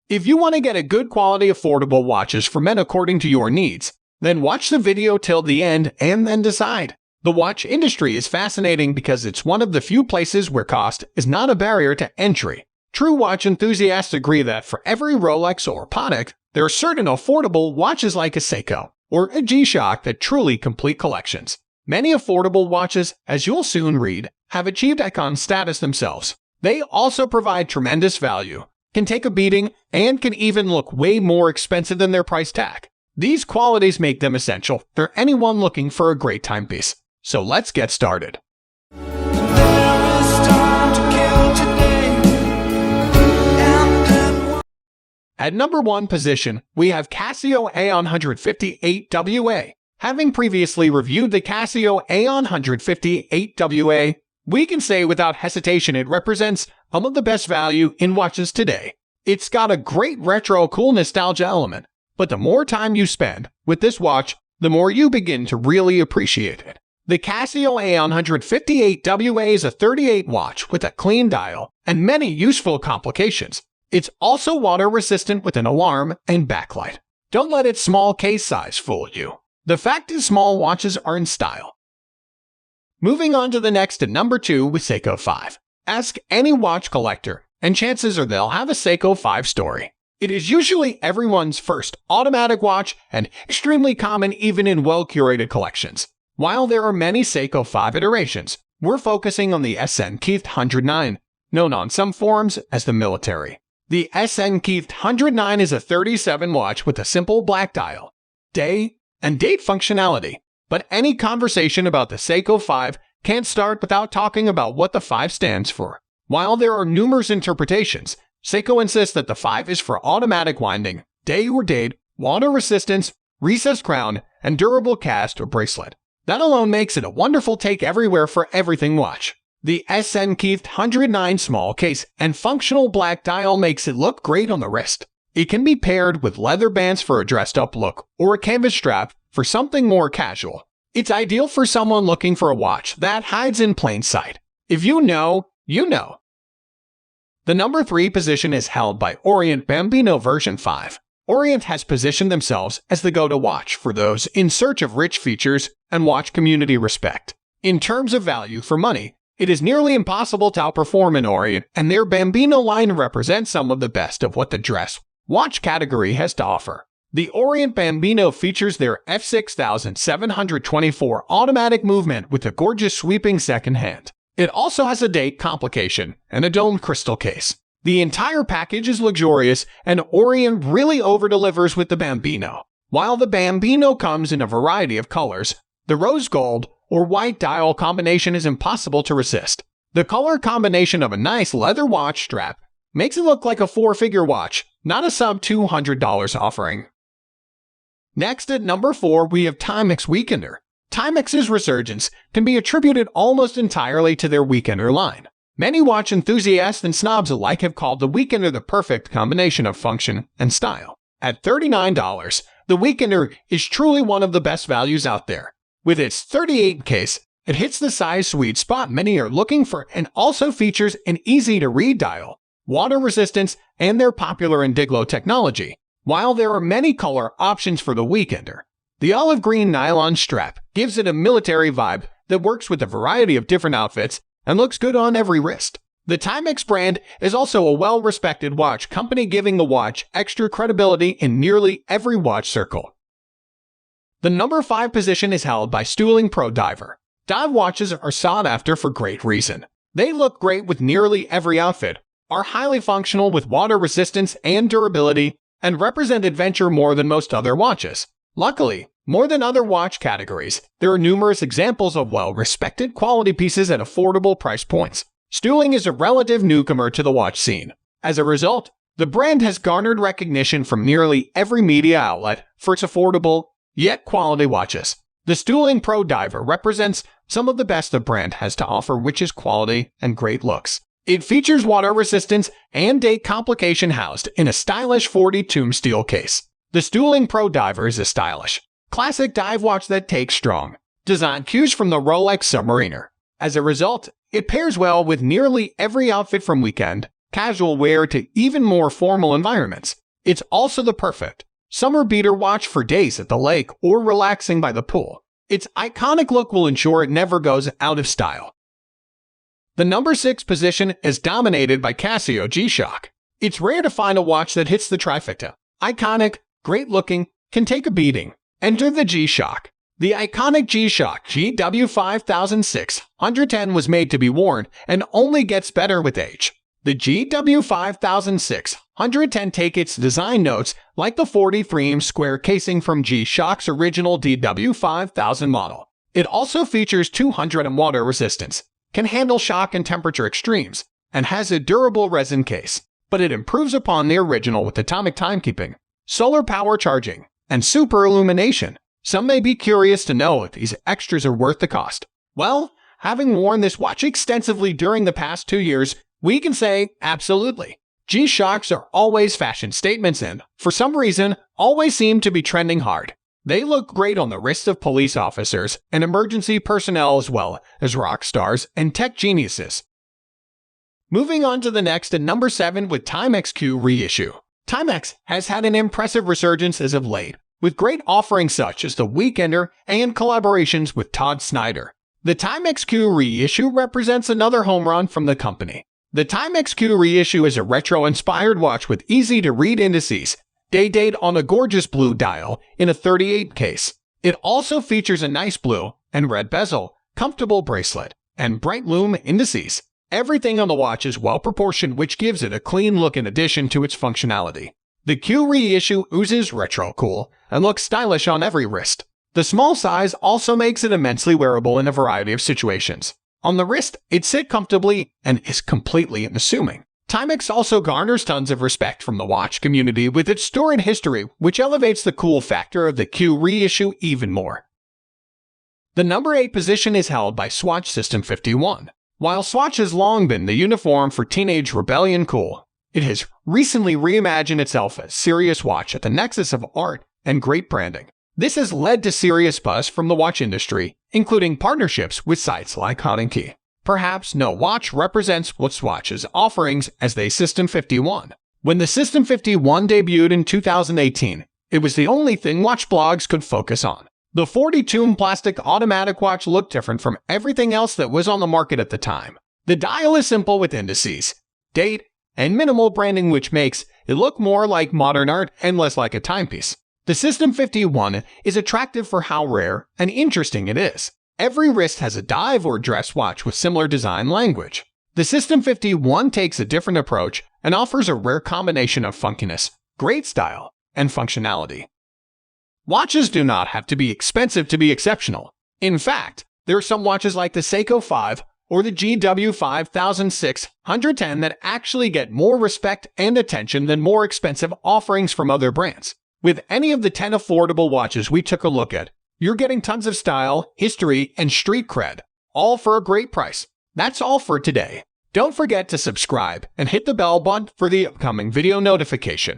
If you want to get a good quality affordable watches for men according to your needs, then watch the video till the end and then decide. The watch industry is fascinating because it's one of the few places where cost is not a barrier to entry. True watch enthusiasts agree that for every Rolex or Patek, there are certain affordable watches like a Seiko or a GShock that truly complete collections. Many affordable watches, as you'll soon read, have achieved icon status themselves. They also provide tremendous value, can take a beating, and can even look way more expensive than their price tag. These qualities make them essential for anyone looking for a great timepiece. So let's get started. At number 1 position, we have Casio A158WA. Having previously reviewed the Casio A158WA, we can say without hesitation it represents some of the best value in watches today. It's got a great retro cool nostalgia element, but the more time you spend with this watch, the more you begin to really appreciate it. The Casio A158WA is a 38 watch with a clean dial and many useful complications. It's also water resistant with an alarm and backlight. Don't let its small case size fool you. The fact is small watches are in style. Moving on to the next at number 2 with Seiko 5. Ask any watch collector, and chances are they'll have a Seiko 5 story. It is usually everyone's first automatic watch and extremely common even in well-curated collections. While there are many Seiko 5 iterations, we're focusing on the SN Keith 109, known on some forums as the military. The SN Keith 109 is a 37 watch with a simple black dial, day, and date functionality. But any conversation about the Seiko 5 can't start without talking about what the 5 stands for. While there are numerous interpretations, Seiko insists that the 5 is for automatic winding, day or date, water resistance, recessed crown, and durable cast or bracelet. That alone makes it a wonderful take everywhere for everything watch. The SN Keith 109 small case and functional black dial makes it look great on the wrist. It can be paired with leather bands for a dressed-up look or a canvas strap for something more casual. It's ideal for someone looking for a watch that hides in plain sight. If you know, you know. The number 3 position is held by Orient Bambino V5. Orient has positioned themselves as the go-to watch for those in search of rich features and watch community respect. In terms of value for money, it is nearly impossible to outperform an Orient, and their Bambino line represents some of the best of what the dress watch category has to offer. The Orient Bambino features their F6724 automatic movement with a gorgeous sweeping second hand. It also has a date complication and a domed crystal case. The entire package is luxurious, and Orient really over-delivers with the Bambino. While the Bambino comes in a variety of colors, the rose gold or white dial combination is impossible to resist. The color combination of a nice leather watch strap makes it look like a 4-figure watch, not a sub-$200 offering. Next at number 4 we have Timex Weekender. Timex's resurgence can be attributed almost entirely to their Weekender line. Many watch enthusiasts and snobs alike have called the Weekender the perfect combination of function and style. At $39, the Weekender is truly one of the best values out there. With its 38 case, it hits the size sweet spot many are looking for and also features an easy-to-read dial, water resistance, and their popular Indiglo technology. While there are many color options for the Weekender, the olive green nylon strap gives it a military vibe that works with a variety of different outfits and looks good on every wrist. The Timex brand is also a well-respected watch company, giving the watch extra credibility in nearly every watch circle. The number 5 position is held by Suunto Pro Diver. Dive watches are sought after for great reason. They look great with nearly every outfit, are highly functional with water resistance and durability, and represent adventure more than most other watches. Luckily, more than other watch categories, there are numerous examples of well-respected quality pieces at affordable price points. Suunto is a relative newcomer to the watch scene. As a result, the brand has garnered recognition from nearly every media outlet for its affordable, yet quality watches. The Suunto Pro Diver represents some of the best the brand has to offer, which is quality and great looks. It features water resistance and date complication housed in a stylish 40-tomb steel case. The Suunto Pro Diver is a stylish, classic dive watch that takes strong design cues from the Rolex Submariner. As a result, it pairs well with nearly every outfit from weekend, casual wear to even more formal environments. It's also the perfect summer beater watch for days at the lake or relaxing by the pool. Its iconic look will ensure it never goes out of style. The number 6 position is dominated by Casio GShock. It's rare to find a watch that hits the trifecta. Iconic, great looking, can take a beating. Enter the GShock. The iconic GShock GW5610 was made to be worn and only gets better with age. The GW5610 takes its design notes like the 43-inch square casing from GShock's original DW5000 model. It also features 200 water resistance, can handle shock and temperature extremes, and has a durable resin case. But it improves upon the original with atomic timekeeping, solar power charging, and super illumination. Some may be curious to know if these extras are worth the cost. Well, having worn this watch extensively during the past 2 years, we can say absolutely. G-Shocks are always fashion statements and, for some reason, always seem to be trending hard. They look great on the wrists of police officers and emergency personnel as well as rock stars and tech geniuses. Moving on to the next at number 7 with Timex Q Reissue. Timex has had an impressive resurgence as of late, with great offerings such as the Weekender and collaborations with Todd Snyder. The Timex Q Reissue represents another home run from the company. The Timex Q Reissue is a retro-inspired watch with easy-to-read indices, date on a gorgeous blue dial in a 38 case. It also features a nice blue and red bezel, comfortable bracelet, and bright lume indices. Everything on the watch is well proportioned, which gives it a clean look in addition to its functionality. The Q Reissue oozes retro cool and looks stylish on every wrist. The small size also makes it immensely wearable in a variety of situations. On the wrist, it sits comfortably and is completely unassuming. Timex also garners tons of respect from the watch community with its storied history, which elevates the cool factor of the Q Reissue even more. The number 8 position is held by Swatch System 51. While Swatch has long been the uniform for teenage rebellion cool, it has recently reimagined itself as a serious watch at the nexus of art and great branding. This has led to serious buzz from the watch industry, including partnerships with sites like Khaki. Perhaps no watch represents what Swatch's offerings as the System 51. When the System 51 debuted in 2018, it was the only thing watch blogs could focus on. The 42-inch plastic automatic watch looked different from everything else that was on the market at the time. The dial is simple with indices, date, and minimal branding, which makes it look more like modern art and less like a timepiece. The System 51 is attractive for how rare and interesting it is. Every wrist has a dive or dress watch with similar design language. The System 51 takes a different approach and offers a rare combination of funkiness, great style, and functionality. Watches do not have to be expensive to be exceptional. In fact, there are some watches like the Seiko 5 or the GW5610 that actually get more respect and attention than more expensive offerings from other brands. With any of the 10 affordable watches we took a look at, you're getting tons of style, history, and street cred, all for a great price. That's all for today. Don't forget to subscribe and hit the bell button for the upcoming video notification.